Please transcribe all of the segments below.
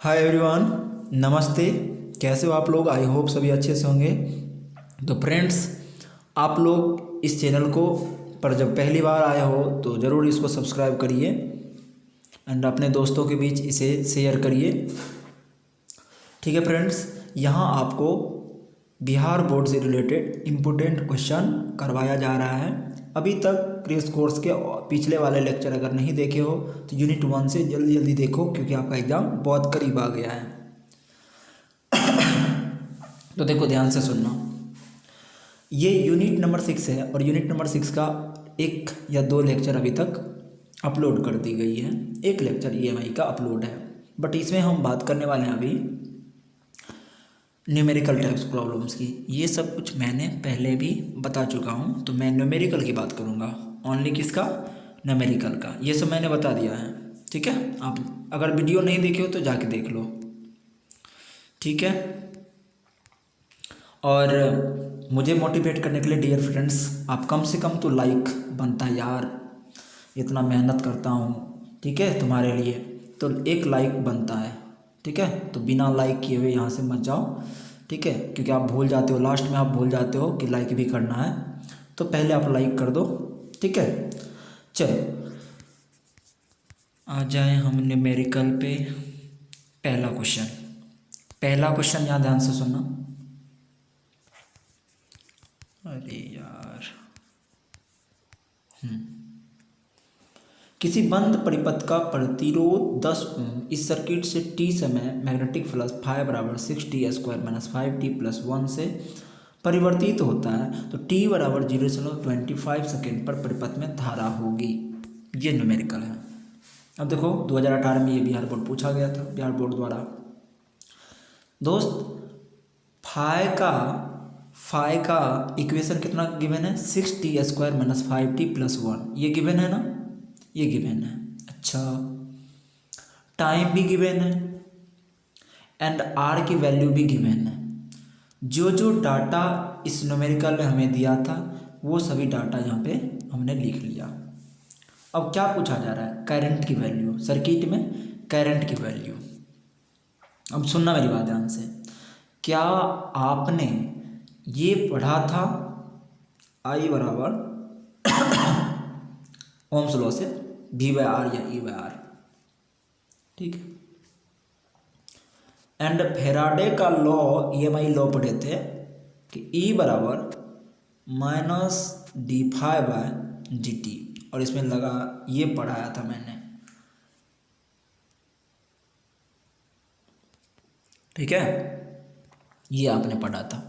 Hi everyone, नमस्ते। कैसे हो आप लोग? आई होप सभी अच्छे से होंगे। तो फ्रेंड्स, आप लोग इस चैनल को पर जब पहली बार आए हो तो ज़रूर इसको सब्सक्राइब करिए एंड अपने दोस्तों के बीच इसे शेयर करिए। ठीक है फ्रेंड्स, यहाँ आपको बिहार बोर्ड से रिलेटेड इम्पोर्टेंट क्वेश्चन करवाया जा रहा है। अभी तक क्रेश कोर्स के पिछले वाले लेक्चर अगर नहीं देखे हो तो यूनिट 1 से जल्दी जल्दी देखो, क्योंकि आपका एग्ज़ाम बहुत करीब आ गया है। तो देखो, ध्यान से सुनना। ये यूनिट नंबर 6 है और यूनिट नंबर 6 का 1 या 2 लेक्चर अभी तक अपलोड कर दी गई है। एक लेक्चर ईएमआई का अपलोड है, बट इसमें हम बात करने वाले हैं अभी न्यूमेरिकल टाइप्स प्रॉब्लम्स की। ये सब कुछ मैंने पहले भी बता चुका हूँ, तो मैं न्यूमेरिकल की बात करूँगा। ओनली किसका? न्यूमेरिकल का। ये सब मैंने बता दिया है। ठीक है, आप अगर वीडियो नहीं देखे हो तो जाके देख लो। ठीक है, और मुझे मोटिवेट करने के लिए डियर फ्रेंड्स, आप कम से कम तो लाइक बनता है यार। इतना मेहनत करता हूँ, ठीक है, तुम्हारे लिए, तो एक लाइक बनता है। ठीक है, तो बिना लाइक किए हुए यहाँ से मत जाओ। ठीक है, क्योंकि आप भूल जाते हो, लास्ट में आप भूल जाते हो कि लाइक भी करना है, तो पहले आप लाइक कर दो। ठीक है, चलो आ जाए हम न्यूमेरिकल पे। पहला क्वेश्चन यहाँ ध्यान से सुनना। अरे यार, किसी बंद परिपथ का प्रतिरोध 10 ओम इस सर्किट से t समय मैग्नेटिक फ्लक्स फाइव बराबर 6t² - 5t + 1 से परिवर्तित होता है, तो t बराबर 0.25 सेकेंड पर परिपथ में धारा होगी। ये न्यूमेरिकल है। अब देखो, 2018 में ये बिहार बोर्ड पूछा गया था, बिहार बोर्ड द्वारा। दोस्त, फाई का इक्वेशन कितना गिवन है? 6t² - 5t + 1। ये गिवन है ना? ये गिवन है। अच्छा, टाइम भी गिवन है एंड आर की वैल्यू भी गिवन है। जो जो डाटा इस न्यूमेरिकल में हमें दिया था वो सभी डाटा यहाँ पे हमने लिख लिया। अब क्या पूछा जा रहा है? करंट की वैल्यू, सर्किट में करंट की वैल्यू। अब सुनना मेरी बात ध्यान से। क्या आपने ये पढ़ा था आई बराबर ओम्स लॉ से V/R या E/R? ठीक है, एंड फेराडे का लॉ, EMI लॉ पढ़े थे कि E बराबर -dφ/dt, और इसमें लगा, ये पढ़ाया था मैंने। ठीक है, ये आपने पढ़ा था।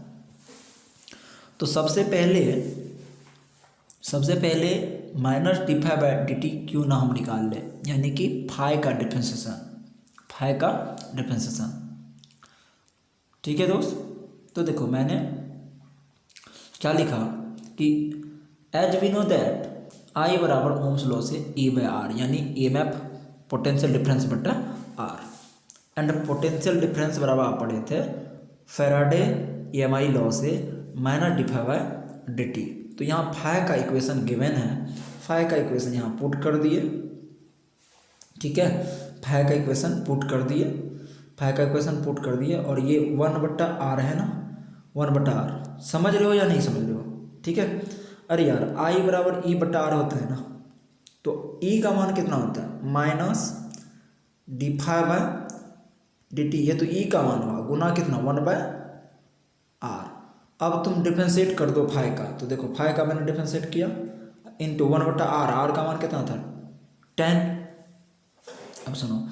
तो सबसे पहले -dφ/dt क्यों ना हम निकाल लें, यानी कि फाई का डिफरेंशिएशन। ठीक है दोस्त, तो देखो मैंने क्या लिखा कि as we know that I बराबर ओम्स लॉ से E/R, यानी EMF पोटेंशियल डिफरेंस बटा R, एंड पोटेंशियल डिफरेंस बराबर आप पढ़े थे फेराडे EMI लॉ से -dφ/dt। तो यहाँ फाई का इक्वेशन गिवन है, फाई का इक्वेशन यहाँ पुट कर दिए। ठीक है, फाई का इक्वेशन पुट कर दिए, और ये 1/R है ना, 1/R। समझ रहे हो या नहीं समझ रहे हो? ठीक है, अरे यार, I बराबर E/R होता है ना, तो E का मान कितना होता है? -dφ/dt। ये तो E का मान हुआ, गुना कितना? 1/R। अब तुम डिफरेंशिएट कर दो फाई का, तो देखो फाई का मैंने डिफरेंशिएट किया इंटू 1/R। R का मान कितना था? 10। अब सुनो,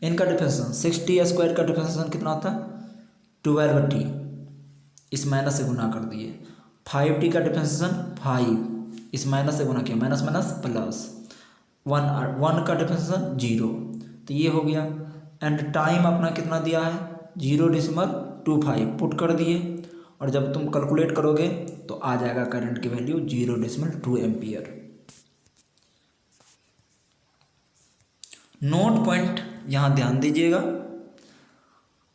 इनका डिफरेंशिएशन 6t² का डिफरेंशिएशन कितना होता है? 12t। इस माइनस से गुना कर दिए। 5t का डिफरेंशिएशन 5, इस माइनस से गुना किया, माइनस माइनस प्लस। 1 का डिफरेंशिएशन 0, तो ये हो गया। एंड टाइम अपना कितना दिया है? 0.25 पुट कर दिए, और जब तुम कैलकुलेट करोगे तो आ जाएगा करंट की वैल्यू 0.2 एम्पियर। नोट पॉइंट यहाँ ध्यान दीजिएगा।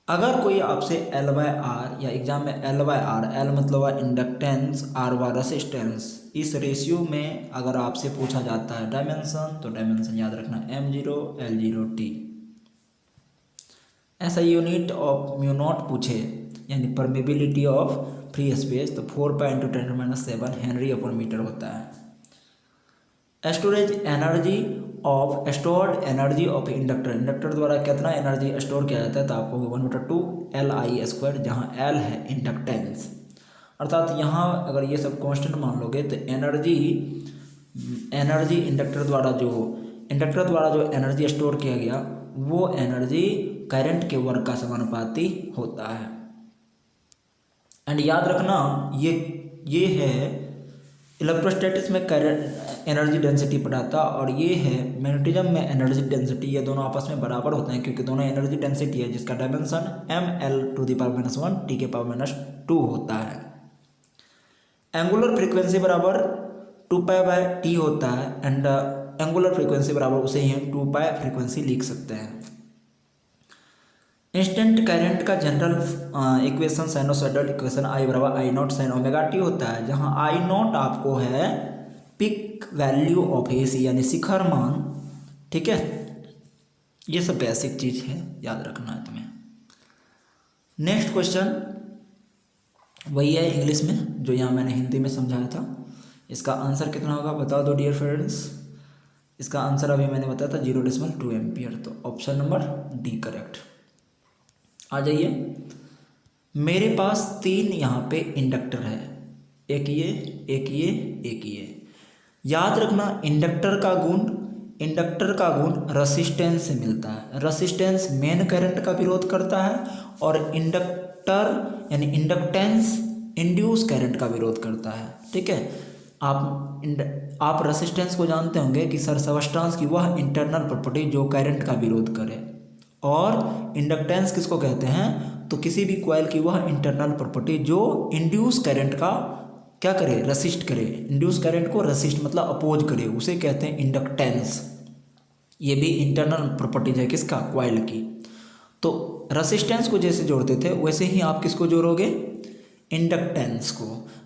अगर कोई आपसे L/R, या एग्जाम में L/R, L मतलब इंडक्टेंस, R व रेसिस्टेंस, इस रेशियो में अगर आपसे पूछा जाता है डायमेंशन, तो डायमेंशन याद रखना M0 L0 T। ऐसा यूनिट ऑफ म्यू नॉट पूछे यानी परमेबिलिटी ऑफ फ्री स्पेस तो 4 × 10⁻⁷ हेनरी अपॉन मीटर होता है। Storage energy of stored energy of inductor, inductor द्वारा कितना एनर्जी स्टोर किया जाता है तो आपको 1/2 Li², जहाँ L है इंडक्टेंस, अर्थात यहाँ अगर ये सब कांस्टेंट मान लोगे तो एनर्जी इंडक्टर द्वारा जो एनर्जी स्टोर किया गया वो एनर्जी करंट के वर्क का समानुपाती होता है। एंड याद रखना ये है इलेक्ट्रोस्टैटिक्स में करंट एनर्जी डेंसिटी पढ़ाता और ये है मैग्नेटिज्म में एनर्जी डेंसिटी, ये दोनों आपस में बराबर होते हैं क्योंकि दोनों एनर्जी डेंसिटी है जिसका डायमेंशन ml⁻⁻1 T⁻²2 होता है। एंगुलर फ्रीक्वेंसी बराबर 2π/T होता है एंड एंगुलर फ्रीक्वेंसी बराबर उसे ही हम 2π फ्रीक्वेंसी लिख सकते हैं। इंस्टेंट करंट का general equation sinusoidal equation I sin ω t होता है, जहां I0 आपको है पिक वैल्यू ऑफ AC यानी शिखर मान, ठीक है। ये सब बेसिक चीज है, याद रखना है तुम्हें। नेक्स्ट क्वेश्चन वही है इंग्लिश में जो यहाँ मैंने हिंदी में समझाया था। इसका आंसर कितना होगा बता दो डियर फ्रेंड्स। इसका आंसर अभी मैंने बताया था 0.2 एम्पियर, तो ऑप्शन नंबर डी करेक्ट। आ जाइए, मेरे पास 3 यहाँ पे इंडक्टर है, एक ये। याद रखना इंडक्टर का गुण रेसिस्टेंस से मिलता है। रेसिस्टेंस मेन करंट का विरोध करता है और इंडक्टर यानी इंडक्टेंस इंड्यूस करंट का विरोध करता है, ठीक है। आप रेसिस्टेंस को जानते होंगे कि सर सबस्टांस की वह इंटरनल प्रॉपर्टी जो करंट का विरोध करे, और इंडक्टेंस किसको कहते हैं तो किसी भी कॉइल की वह इंटरनल प्रॉपर्टी जो इंड्यूस करंट का क्या करे, रेसिस्ट करे। इंड्यूस करंट को रेसिस्ट मतलब अपोज करे, उसे कहते हैं इंडक्टेंस। ये भी इंटरनल प्रॉपर्टीज है किसका, कॉइल की। तो रेसिस्टेंस को जैसे जोड़ते थे वैसे ही आप किसको जोड़ोगे, इंडक्टेंस को।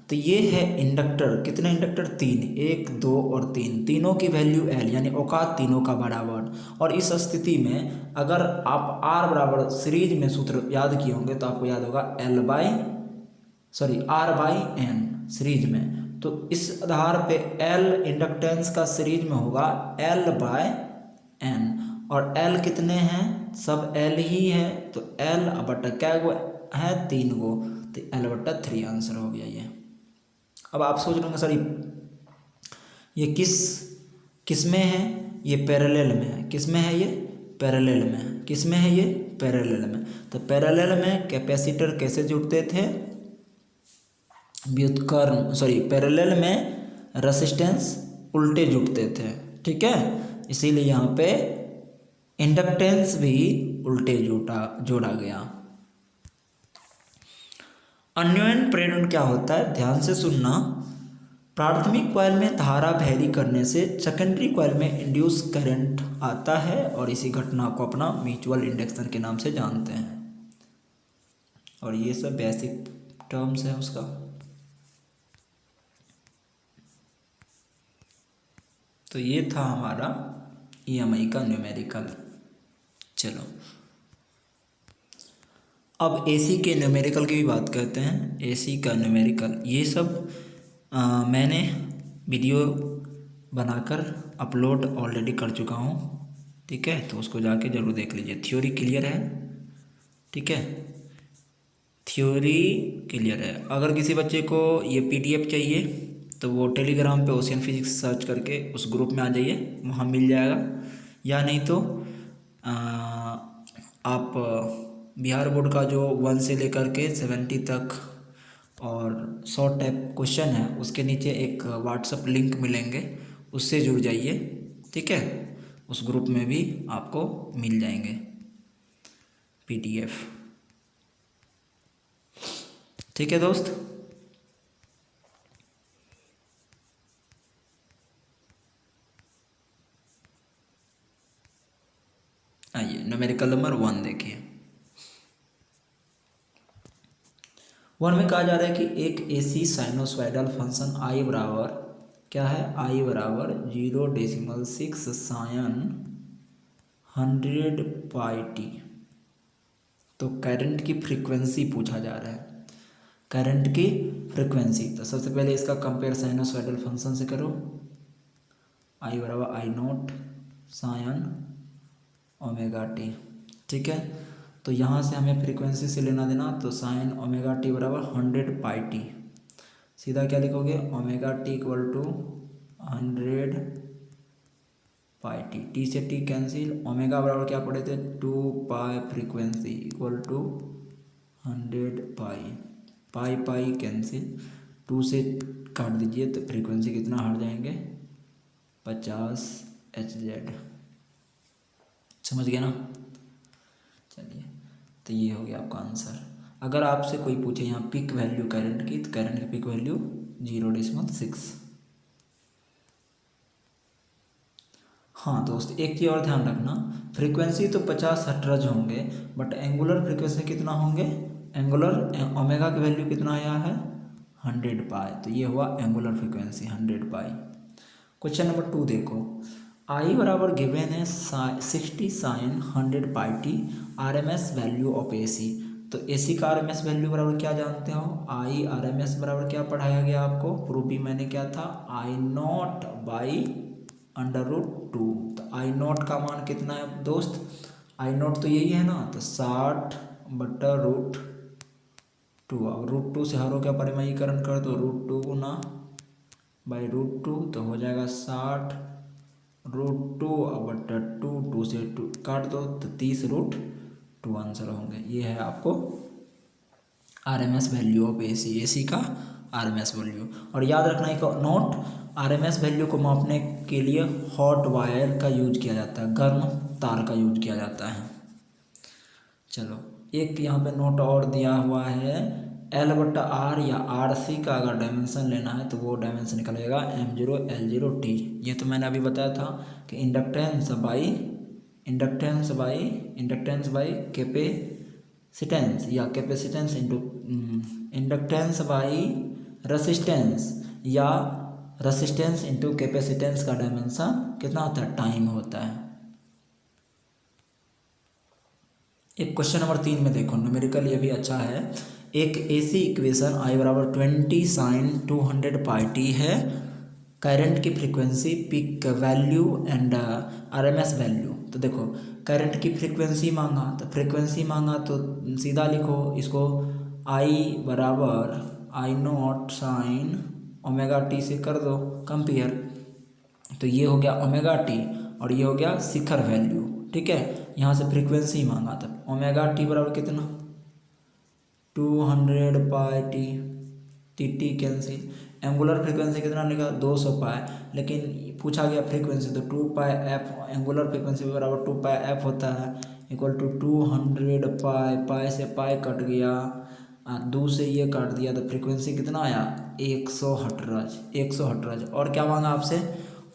तो ये है इंडक्टर, कितने इंडक्टर 3, 1 2 और 3, तीनों की वैल्यू L यानी औकात तीनों का बराबर। और इस स्थिति में अगर आप R बराबर सीरीज में सूत्र याद किए होंगे तो आपको याद होगा R/N सीरीज में। तो इस आधार पे L इंडक्टेंस का सीरीज में होगा L/N, और L कितने हैं, सब L ही है, तो L बटा क्या गो है, 3 गो, तो L/3 आंसर हो गया ये। अब आप सोच रहे सर ये किस में है, ये पैरेलल में है। किस में है ये, पैरेलल में है। किस में है ये, पैरेलल में। तो पैरेलल में कैपेसिटर कैसे जुड़ते थे, पैरेलल में रेसिस्टेंस उल्टे जुड़ते थे, ठीक है। इसीलिए यहाँ पे इंडक्टेंस भी उल्टे जोड़ा गया। अन्योन्य प्रेरण क्या होता है, ध्यान से सुनना। प्राथमिक कॉइल में धारा वैरी करने से सेकेंडरी कॉइल में इंड्यूस करंट आता है, और इसी घटना को अपना म्यूचुअल इंडक्शन के नाम से जानते हैं। और ये सब बेसिक टर्म्स है उसका। तो ये था हमारा EMI का न्यूमेरिकल। चलो अब AC के न्यूमेरिकल की भी बात करते हैं। AC का न्यूमेरिकल ये सब मैंने वीडियो बनाकर अपलोड ऑलरेडी कर चुका हूँ, ठीक है। तो उसको जाके ज़रूर देख लीजिए। थ्योरी क्लियर है, ठीक है, थ्योरी क्लियर है। अगर किसी बच्चे को ये PDF चाहिए तो वो टेलीग्राम पे ओशियन फिजिक्स सर्च करके उस ग्रुप में आ जाइए, वहाँ मिल जाएगा। या नहीं तो आप बिहार बोर्ड का जो 1 से लेकर के 70 तक और 100 टाइप क्वेश्चन है उसके नीचे एक व्हाट्सएप लिंक मिलेंगे, उससे जुड़ जाइए, ठीक है। उस ग्रुप में भी आपको मिल जाएंगे PDF, ठीक है दोस्त। आइए न्यूमेरिकल नंबर 1 देखिए। 1 में कहा जा रहा है कि एक AC साइनोसॉइडल फंक्शन I बराबर क्या है, I बराबर 0.6 sin 100πt तो करंट की फ्रीक्वेंसी पूछा जा रहा है, करंट की फ्रीक्वेंसी। तो सबसे पहले इसका कंपेयर साइनोसॉइडल फंक्शन से करो, आई बराबर आई नॉट साइन ओमेगा टी। ठीक है, तो यहाँ से हमें फ्रीक्वेंसी से लेना देना, तो साइन ओमेगा टी बराबर 100 पाई टी। सीधा क्या लिखोगे, omega T equal to 100 pi T, T से टी कैंसिल, ओमेगा बराबर क्या पढ़े थे 2 pi frequency equal to 100 pi, pi pi cancel, 2 से काट दीजिए तो फ्रीक्वेंसी कितना हट जाएंगे 50 Hz। समझ गए ना। चलिए, तो ये हो गया आपका आंसर। अगर आपसे कोई पूछे यहाँ पिक वैल्यू करंट की, तो करंट की पिक वैल्यू 0.6। हाँ दोस्त, एक चीज़ और ध्यान रखना, फ्रीक्वेंसी तो 50 हर्ट्ज होंगे, बट एंगुलर फ्रीक्वेंसी कितना होंगे, एंगुलर ओमेगा की वैल्यू कितना आया है 100 पाई। तो ये हुआ angular frequency 100 pi. Question number 2 देखो, आई बराबर गिवेन है 60 sine 100 pi T RMS value of AC। तो AC का RMS वैल्यू बराबर क्या जानते हो, आई RMS बराबर क्या पढ़ाया गया आपको, प्रूफ भी मैंने क्या था, आई नॉट बाई √2। तो आई नॉट का मान कितना है दोस्त, आई नॉट तो यही है ना, तो 60/√2। अब √2 से हरों का परिमयीकरण कर दो, √2 गुना बाई √2, तो हो जाएगा 60√2/2, 2 से 2 काट दो तो 30√2 आंसर होंगे। ये है आपको RMS वैल्यू ऑफ AC का RMS वैल्यू। और याद रखना एक नोट, RMS वैल्यू को मापने के लिए हॉट वायर का यूज किया जाता है, गर्म तार का यूज किया जाता है। चलो, एक यहाँ पे नोट और दिया हुआ है, L/R या RC का अगर डायमेंशन लेना है तो वो डायमेंशन निकलेगा M0 L0 T। ये तो मैंने अभी बताया था कि इंडक्टेंस बाई कैपेसिटेंस या capacitance into inductance by resistance या रेसिस्टेंस इंटू कैपेसिटेंस का डायमेंशन कितना होता है, टाइम होता है। एक क्वेश्चन नंबर 3 में देखो, न्यूमेरिकल ये भी अच्छा है। एक AC इक्वेशन I बराबर 20 साइन 200 पाई टी है, करंट की frequency, peak value and RMS value. तो देखो, करंट की फ्रीक्वेंसी मांगा, तो फ्रीक्वेंसी मांगा तो सीधा लिखो इसको, I बराबर आई नॉट साइन ओमेगा टी से कर दो कंपेयर। तो ये हो गया ओमेगा टी और ये हो गया शिखर वैल्यू। ठीक है, यहाँ से फ्रीक्वेंसी मांगा था, ओमेगा टी बराबर कितना 200 pi T cancel, angular frequency कितना निकला 200 पाई, लेकिन पूछा गया फ्रीक्वेंसी तो 2 पाई एफ, एंगुलर फ्रीक्वेंसी बराबर 2 पाई एफ होता है, इक्वल टू 200 पाई, पाई से पाई कट गया, 2 से ये काट दिया, तो फ्रीक्वेंसी कितना आया 100 हर्ट्ज। और क्या मांगा आपसे,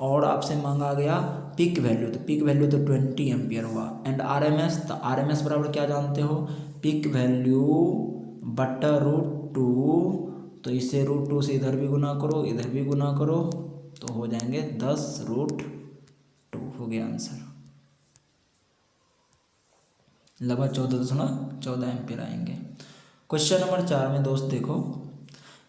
और आपसे मांगा गया पिक वैल्यू, तो पिक वैल्यू तो 20 एम्पियर हुआ। एंड RMS, तो RMS बराबर क्या जानते हो, पिक वैल्यू बटा √2, तो इससे √2 से इधर भी गुना करो इधर भी गुना करो तो हो जाएंगे 10√2, हो गया आंसर। लगभग 14.14 एम्पियर आएंगे। क्वेश्चन नंबर 4 में दोस्त देखो,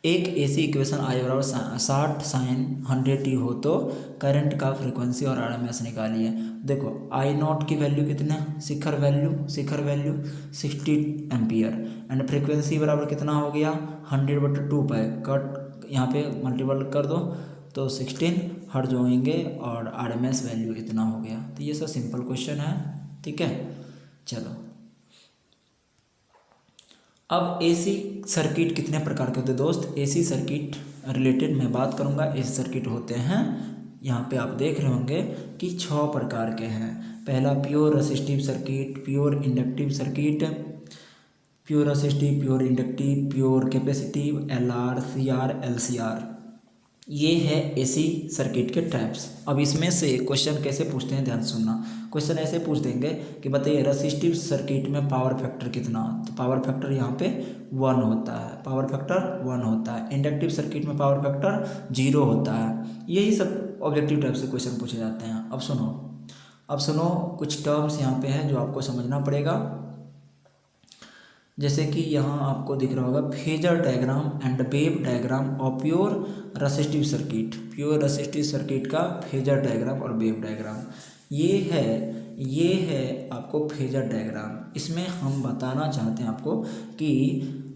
एक AC इक्वेशन I बराबर 60 साइन 100 टी हो तो करंट का फ्रीक्वेंसी और RMS निकालिए। देखो आई नॉट की वैल्यू कितना, शिखर वैल्यू 60 एम्पियर एंड फ्रीक्वेंसी बराबर कितना हो गया 100/2 पाई, कट यहाँ पे मल्टीपल कर दो तो 16 हर्ट्ज होंगे और RMS वैल्यू इतना हो गया। तो ये सब सिंपल क्वेश्चन है। ठीक है, चलो अब AC सर्किट कितने प्रकार के होते हैं दोस्त, AC सर्किट रिलेटेड मैं बात करूंगा। AC सर्किट होते हैं, यहाँ पे आप देख रहे होंगे कि 6 प्रकार के हैं। पहला pure resistive circuit, pure inductive circuit, pure resistive, pure inductive, pure capacitive, LR, CR, LCR। ये है AC सर्किट के टाइप्स। अब इसमें से क्वेश्चन कैसे पूछते हैं ध्यान सुनना। क्वेश्चन ऐसे पूछ देंगे कि बताइए रेसिस्टिव सर्किट में पावर फैक्टर कितना, तो पावर फैक्टर यहाँ पे 1 होता है, पावर फैक्टर 1 होता है। इंडक्टिव सर्किट में पावर फैक्टर 0 होता है। यही सब ऑब्जेक्टिव टाइप से क्वेश्चन पूछे जाते हैं। अब सुनो कुछ टर्म्स यहाँ पे हैं जो आपको समझना पड़ेगा। जैसे कि यहाँ आपको दिख रहा होगा phasor diagram and wave diagram of pure resistive circuit, pure resistive circuit का फेजर डायग्राम और वेव डायग्राम ये है आपको फेजर डायग्राम। इसमें हम बताना चाहते हैं आपको कि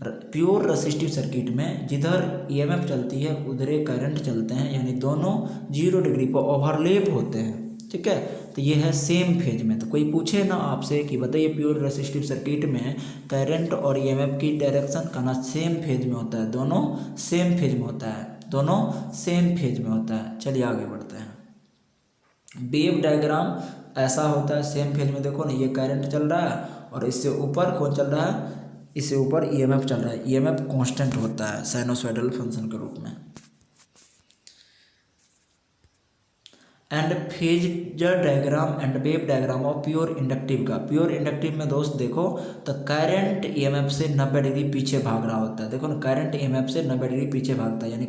प्योर रेसिस्टिव सर्किट में जिधर ईएमएफ चलती है उधर करंट चलते हैं, यानी दोनों 0 डिग्री पर ओवरलैप होते हैं, ठीक है। तो ये है सेम फेज में। तो कोई पूछे ना आपसे कि बताइए प्योर रेसिस्टिव सर्किट में करंट और ईएमएफ की डायरेक्शन कहना सेम फेज में होता है, दोनों सेम फेज में होता है, दोनों सेम फेज में होता है। चलिए आगे बढ़ते हैं। वेव डायग्राम ऐसा होता है सेम फेज में, देखो ना ये करंट चल रहा है और इससे ऊपर कौन चल रहा है, इससे ऊपर ईएमएफ चल रहा है। ईएमएफ कांस्टेंट होता है साइनोसॉइडल फंक्शन के रूप में। And phasor diagram and wave diagram of pure inductive का, प्योर इंडक्टिव में दोस्त देखो तो करंट ईएमएफ से 90 डिग्री पीछे भाग रहा होता है। देखो ना करंट ईएमएफ से 90 डिग्री पीछे भागता है, यानी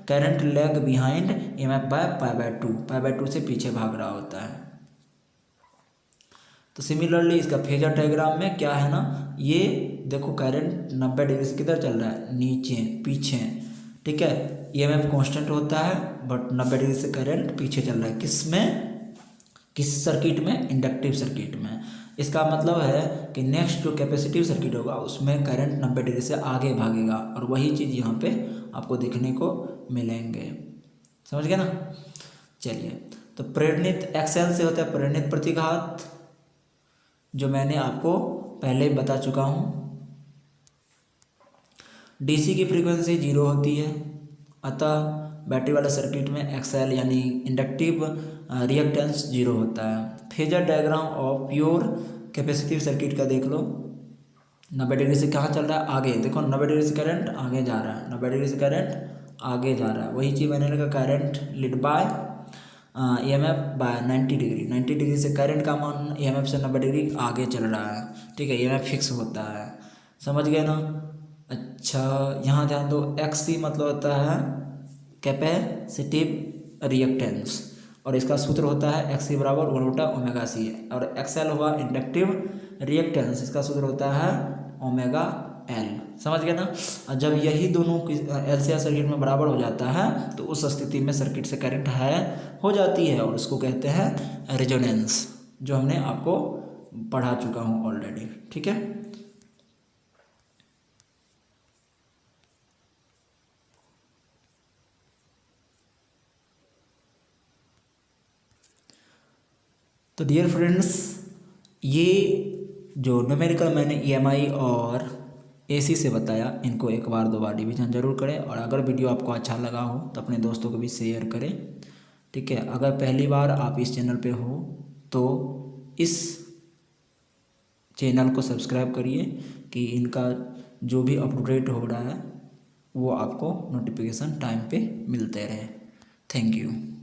current lag behind EMF by pi by 2 से पीछे भाग रहा होता है। तो सिमिलरली इसका फेजर डायग्राम में क्या है ना, ये देखो करंट 90 डिग्री से किधर चल रहा है, नीचे पीछे, ठीक है। ईएमएफ कांस्टेंट होता है बट 90 डिग्री से करंट पीछे चल रहा है, किस सर्किट में, इंडक्टिव सर्किट में। इसका मतलब है कि नेक्स्ट जो कैपेसिटिव सर्किट होगा उसमें करंट 90 डिग्री से आगे भागेगा, और वही चीज़ यहाँ पे आपको देखने को मिलेंगे। समझ गए ना। चलिए, तो प्रेरणित एक्सेल से होता है प्रेरणित प्रतिघात, जो मैंने आपको पहले बता चुका हूँ। डीसी की फ्रीक्वेंसी 0 होती है, अतः बैटरी वाले सर्किट में एक्सएल यानी इंडक्टिव रिएक्टेंस 0 होता है। Phasor diagram of pure capacitive circuit का देख लो, 90 डिग्री से कहाँ चल रहा है, आगे। देखो 90 डिग्री से करंट आगे जा रहा है, 90 डिग्री से करंट आगे जा रहा है। वही चीज़ मैंने लिखा current lead by EMF bye 90 degree, 90 degree से करंट का मान ईएमएफ से 90 डिग्री आगे चल रहा है, ठीक है। ईएमएफ फिक्स होता है, समझ गए ना। अच्छा, यहाँ ध्यान दो, एक्सी मतलब होता है कैपेसिटिव रिएक्टेंस, और इसका सूत्र होता है एक्सी बराबर 1/ओमेगा सी, और एक्सएल हुआ इंडक्टिव रिएक्टेंस, इसका सूत्र होता है ओमेगा एल। समझ गए ना। और जब यही दोनों एलसीआर सर्किट में बराबर हो जाता है तो उस स्थिति में सर्किट से करंट है हो जाती है, और उसको कहते हैं रेजोनेंस, जो हमने आपको पढ़ा चुका हूँ ऑलरेडी, ठीक है। तो डियर फ्रेंड्स, ये जो न्यूमेरिकल मैंने ईएमआई और एसी से बताया, इनको एक बार 2 बार रिवीजन जरूर करें, और अगर वीडियो आपको अच्छा लगा हो तो अपने दोस्तों को भी शेयर करें, ठीक है। अगर पहली बार आप इस चैनल पे हो तो इस चैनल को सब्सक्राइब करिए कि इनका जो भी अपडेट हो रहा है वो आपको नोटिफिकेशन टाइम पे मिलते रहे। Thank you.